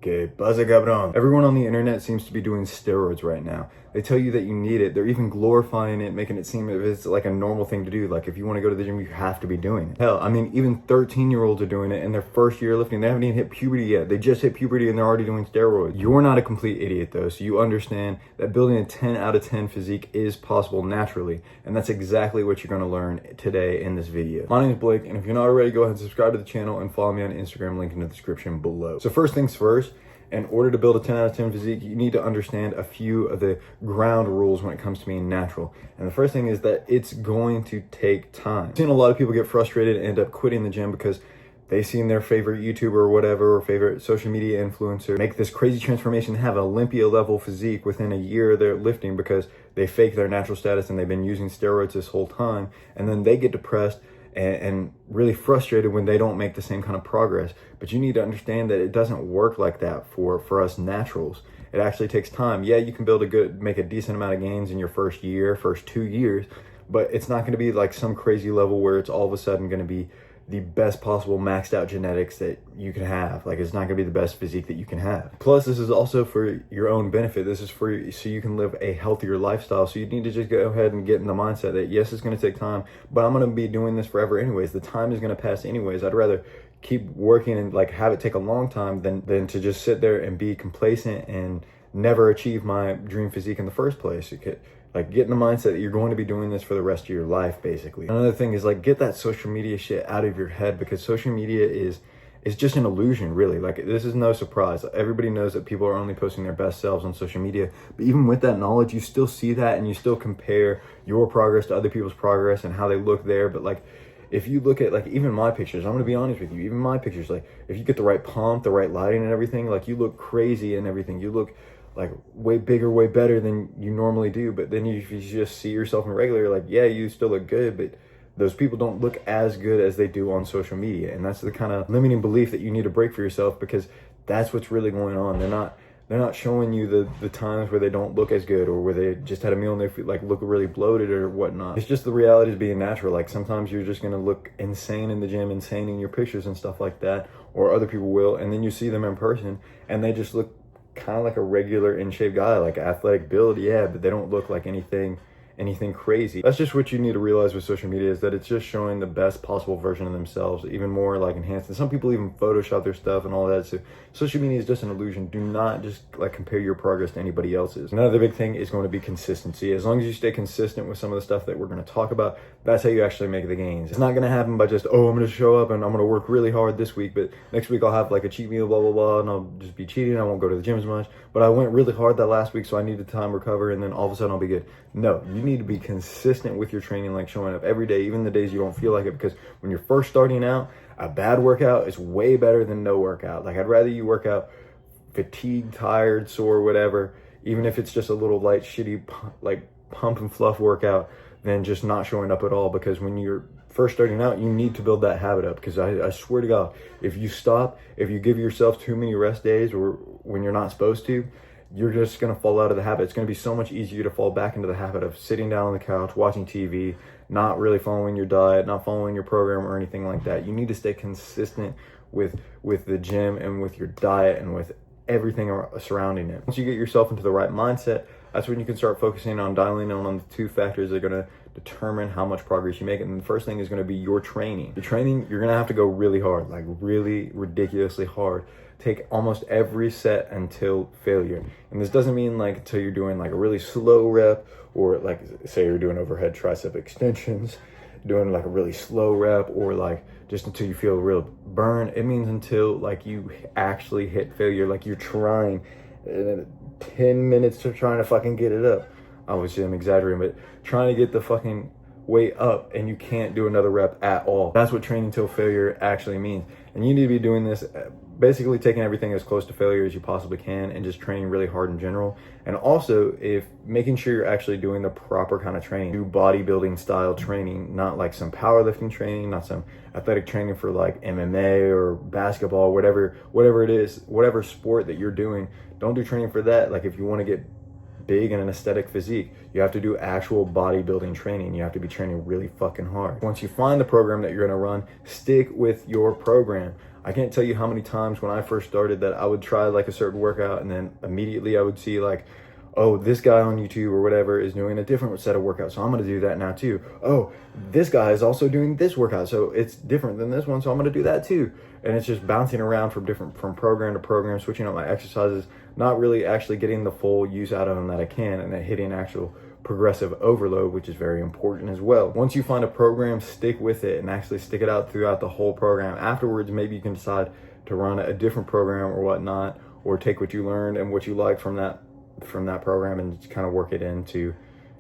Que pasa, cabrón? Everyone on the internet seems to be doing steroids right now. They tell you that you need it. They're even glorifying it, making it seem as if it's like a normal thing to do. Like if you want to go to the gym, you have to be doing it. Hell, I mean, even 13-year-olds are doing it in their first year lifting. They haven't even hit puberty yet. They just hit puberty and they're already doing steroids. You're not a complete idiot though, so you understand that building a 10 out of 10 physique is possible naturally. And that's exactly what you're going to learn today in this video. My name is Blake, and if you're not already, go ahead and subscribe to the channel and follow me on Instagram, link in the description below. So first things first, in order to build a 10 out of 10 physique, you need to understand a few of the ground rules when it comes to being natural. And the first thing is that it's going to take time. I've seen a lot of people get frustrated and end up quitting the gym because they've seen their favorite YouTuber or whatever, or favorite social media influencer make this crazy transformation, have an Olympia level physique within a year of their lifting because they fake their natural status and they've been using steroids this whole time. And then they get depressed and really frustrated when they don't make the same kind of progress. But you need to understand that it doesn't work like that for us naturals. It actually takes time. Yeah, you can make a decent amount of gains in your first year, first 2 years, but it's not going to be like some crazy level where it's all of a sudden going to be the best possible maxed out genetics that you can have. Like, it's not gonna be the best physique that you can have. Plus, this is also for your own benefit. This is so you can live a healthier lifestyle. So you need to just go ahead and get in the mindset that yes, it's gonna take time, but I'm gonna be doing this forever anyways. The time is gonna pass anyways. I'd rather keep working and like have it take a long time than to just sit there and be complacent and never achieve my dream physique in the first place. Like, get in the mindset that you're going to be doing this for the rest of your life, basically. Another thing is, like, get that social media shit out of your head, because social media is just an illusion, really. Like, this is no surprise. Everybody knows that people are only posting their best selves on social media. But even with that knowledge, you still see that and you still compare your progress to other people's progress and how they look there. But, like, if you look at, like, even my pictures, I'm going to be honest with you, even my pictures, like, if you get the right pump, the right lighting and everything, like, you look crazy and everything. You look like way bigger, way better than you normally do. But then if you just see yourself in regular, like, yeah, you still look good, but those people don't look as good as they do on social media. And that's the kind of limiting belief that you need to break for yourself, because that's what's really going on. They're not showing you the times where they don't look as good, or where they just had a meal and they feel like look really bloated or whatnot. It's just the reality of being natural. Like, sometimes you're just gonna look insane in the gym, insane in your pictures and stuff like that, or other people will, and then you see them in person and they just look kind of like a regular in shape guy, like athletic build, yeah, but they don't look like anything crazy. That's just what you need to realize with social media, is that it's just showing the best possible version of themselves, even more like enhanced. And some people even Photoshop their stuff and all that. So social media is just an illusion. Do not just like compare your progress to anybody else's. Another big thing is going to be consistency. As long as you stay consistent with some of the stuff that we're going to talk about, that's how you actually make the gains. It's not going to happen by just, oh, I'm going to show up and I'm going to work really hard this week, but next week I'll have like a cheat meal, blah, blah, blah, and I'll just be cheating. I won't go to the gym as much, but I went really hard that last week, so I needed time to recover, and then all of a sudden I'll be good. No, you need to be consistent with your training, like showing up every day, even the days you don't feel like it, because when you're first starting out, a bad workout is way better than no workout. Like, I'd rather you work out fatigued, tired, sore, whatever, even if it's just a little light, shitty, like pump and fluff workout, than just not showing up at all. Because when you're first starting out, you need to build that habit up, because I swear to God, if you stop, if you give yourself too many rest days, or when you're not supposed to, you're just going to fall out of the habit. It's going to be so much easier to fall back into the habit of sitting down on the couch, watching TV, not really following your diet, not following your program or anything like that. You need to stay consistent with the gym and with your diet and with everything surrounding it. Once you get yourself into the right mindset, that's when you can start focusing on dialing in on the two factors that are going to determine how much progress you make. And the first thing is going to be your training. Your training, you're going to have to go really hard, like really ridiculously hard. Take almost every set until failure. And this doesn't mean like until you're doing like a really slow rep, or like say you're doing overhead tricep extensions, doing like a really slow rep, or like just until you feel a real burn. It means until like you actually hit failure, like you're trying 10 minutes to trying to fucking get it up. Obviously I'm exaggerating, but trying to get the fucking weight up and you can't do another rep at all. That's what training till failure actually means. And you need to be doing this, basically taking everything as close to failure as you possibly can, and just training really hard in general. And also, if making sure you're actually doing the proper kind of training, do bodybuilding style training, not like some powerlifting training, not some athletic training for like MMA or basketball, whatever it is, whatever sport that you're doing. Don't do training for that. Like, if you want to get big and an aesthetic physique, you have to do actual bodybuilding training. You have to be training really fucking hard. Once you find the program that you're going to run, stick with your program. I can't tell you how many times when I first started that I would try like a certain workout and then immediately I would see like, oh, this guy on YouTube or whatever is doing a different set of workouts, so I'm going to do that now too. Oh, this guy is also doing this workout, so it's different than this one, so I'm going to do that too. And it's just bouncing around from program to program, switching up my exercises, not really actually getting the full use out of them that I can, and then hitting actual progressive overload, which is very important as well. Once you find a program, stick with it and actually stick it out throughout the whole program. Afterwards, maybe you can decide to run a different program or whatnot, or take what you learned and what you like from that program and just kind of work it into,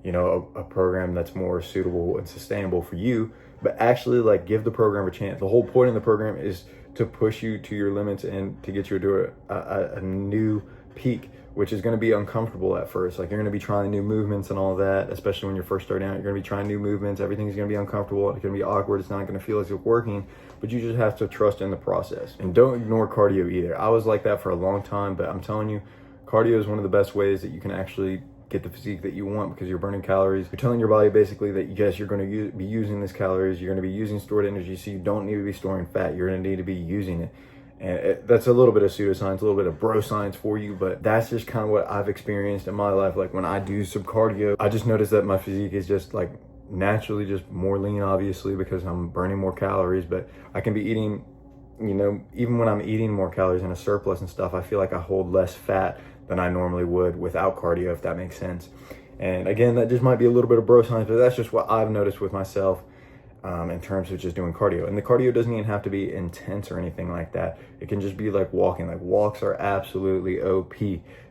you know, a program that's more suitable and sustainable for you. But actually, like, give the program a chance. The whole point of the program is to push you to your limits and to get you to a new peak, which is going to be uncomfortable at first. Like, you're going to be trying new movements and all that, especially when you're first starting out. You're going to be trying new movements. Everything's going to be uncomfortable. It's going to be awkward. It's not going to feel like it's working, but you just have to trust in the process. And don't ignore cardio either. I was like that for a long time, but I'm telling you, cardio is one of the best ways that you can actually get the physique that you want, because you're burning calories. You're telling your body basically that yes, you're going to be using these calories. You're going to be using stored energy, so you don't need to be storing fat. You're going to need to be using it. And that's a little bit of pseudoscience, a little bit of bro science for you, but that's just kind of what I've experienced in my life. Like, when I do some cardio, I just notice that my physique is just like naturally just more lean, obviously, because I'm burning more calories, but I can be eating, you know, even when I'm eating more calories in a surplus and stuff, I feel like I hold less fat than I normally would without cardio, if that makes sense. And again, that just might be a little bit of bro science, but that's just what I've noticed with myself in terms of just doing cardio. And the cardio doesn't even have to be intense or anything like that. It can just be like walking. Like, walks are absolutely OP.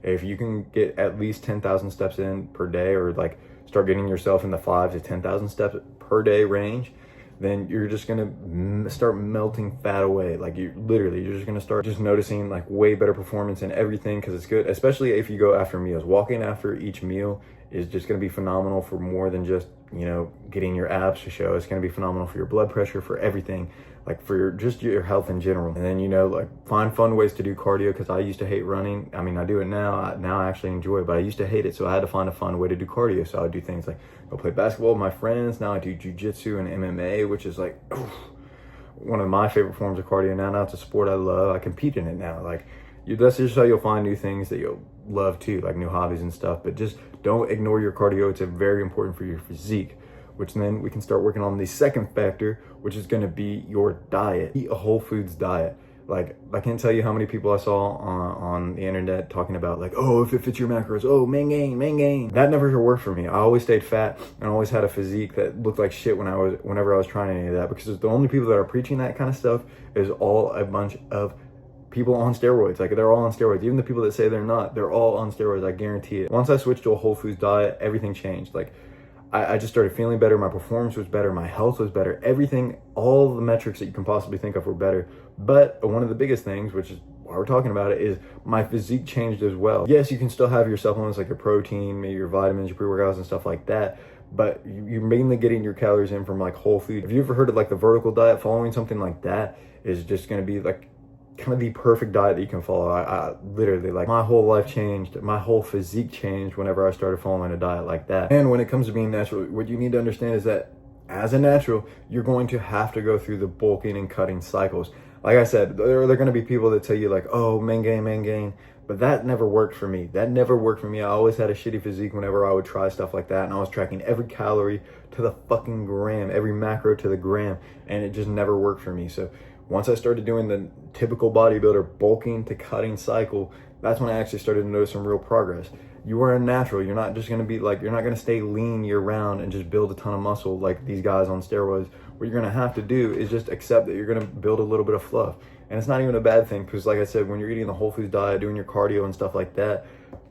If you can get at least 10,000 steps in per day, or like start getting yourself in the 5,000 to 10,000 steps per day range, then you're just gonna start melting fat away. Like, you're just gonna start just noticing like way better performance in everything, because it's good, especially if you go after meals. Walking after each meal is just gonna be phenomenal for more than just, you know, getting your abs to show. It's gonna be phenomenal for your blood pressure, for everything, like for your health in general. And then, you know, like, find fun ways to do cardio, because I used to hate running. I mean, I do it now. Now I actually enjoy it, but I used to hate it, so I had to find a fun way to do cardio. So I would do things like go play basketball with my friends. Now I do jiu-jitsu and MMA, which is like one of my favorite forms of cardio now. Now it's a sport I love. I compete in it now. Like, that's just how you'll find new things that you'll love too, like new hobbies and stuff. But just don't ignore your cardio. It's very important for your physique, which then we can start working on the second factor, which is going to be your diet. Eat a whole foods diet. Like, I can't tell you how many people I saw on the internet talking about like, oh, if it fits your macros, oh, main gain. That never worked for me. I always stayed fat and always had a physique that looked like shit whenever I was trying any of that, because the only people that are preaching that kind of stuff is all a bunch of people on steroids. Like, they're all on steroids. Even the people that say they're not, they're all on steroids. I guarantee it. Once I switched to a whole foods diet, everything changed. Like, I just started feeling better. My performance was better. My health was better. Everything, all the metrics that you can possibly think of were better. But one of the biggest things, which is why we're talking about it, is my physique changed as well. Yes, you can still have your supplements like your protein, maybe your vitamins, your pre-workouts and stuff like that, but you're mainly getting your calories in from like whole food. Have you ever heard of like the vertical diet? Following something like that is just going to be like kind of the perfect diet that you can follow. I literally, like, my whole life changed, my whole physique changed whenever I started following a diet like that. And when it comes to being natural, what you need to understand is that as a natural, you're going to have to go through the bulking and cutting cycles. Like I said, there are going to be people that tell you like, oh, main gain, but that never worked for me. I always had a shitty physique whenever I would try stuff like that, and I was tracking every calorie to the fucking gram, every macro to the gram, and it just never worked for me. So once I started doing the typical bodybuilder bulking to cutting cycle, that's when I actually started to notice some real progress. You are a natural. You're not just going to be like, you're not going to stay lean year round and just build a ton of muscle like these guys on steroids. What you're going to have to do is just accept that you're going to build a little bit of fluff. And it's not even a bad thing, because like I said, when you're eating the whole foods diet, doing your cardio and stuff like that,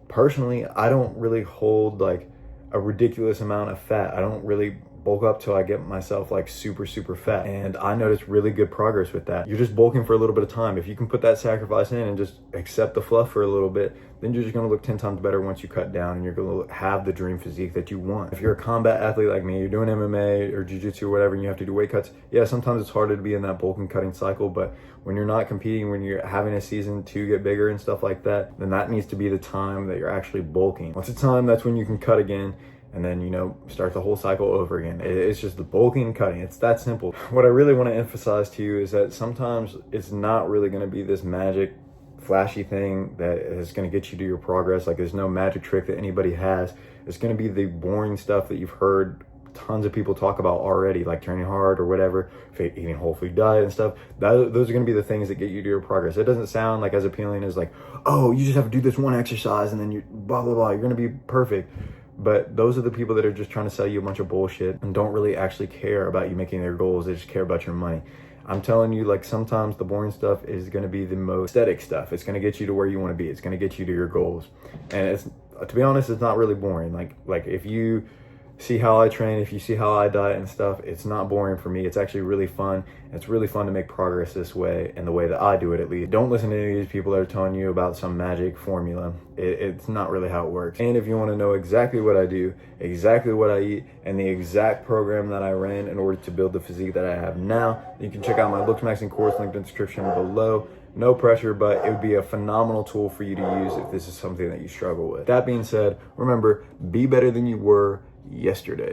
personally, I don't really hold like a ridiculous amount of fat. I don't really bulk up till I get myself like super fat, and I noticed really good progress with that. You're just bulking for a little bit of time. If you can put that sacrifice in and just accept the fluff for a little bit, then you're just going to look 10 times better once you cut down, and you're going to have the dream physique that you want. If you're a combat athlete like me, you're doing MMA or jiu-jitsu or whatever, and you have to do weight cuts, yeah, sometimes it's harder to be in that bulk and cutting cycle, but when you're not competing, when you're having a season to get bigger and stuff like that, then that needs to be the time that you're actually bulking. Once it's time, that's when you can cut again. and then, you know, start the whole cycle over again. It's just the bulking and cutting. It's that simple. What I really want to emphasize to you is that sometimes it's not really going to be this magic, flashy thing that is going to get you to your progress. Like, there's no magic trick that anybody has. It's going to be the boring stuff that you've heard tons of people talk about already, like training hard or whatever, eating whole food diet and stuff. Those are going to be the things that get you to your progress. It doesn't sound like as appealing as like, oh, you just have to do this one exercise and then you blah blah blah, you're going to be perfect. But those are the people that are just trying to sell you a bunch of bullshit and don't really actually care about you making their goals. They just care about your money. I'm telling you, like, sometimes the boring stuff is going to be the most aesthetic stuff. It's going to get you to where you want to be. It's going to get you to your goals. And it's, to be honest, it's not really boring. Like if you see how I train, if you see how I diet and stuff, it's not boring for me. It's actually really fun. It's really fun to make progress this way, and the way that I do it, at least. Don't listen to any of these people that are telling you about some magic formula. It's not really how it works. And if you want to know exactly what I do, exactly what I eat, and the exact program that I ran in order to build the physique that I have now, you can check out my Looks Maxing course, linked in the description below. No pressure, but it would be a phenomenal tool for you to use if this is something that you struggle with. That being said, remember, be better than you were yesterday.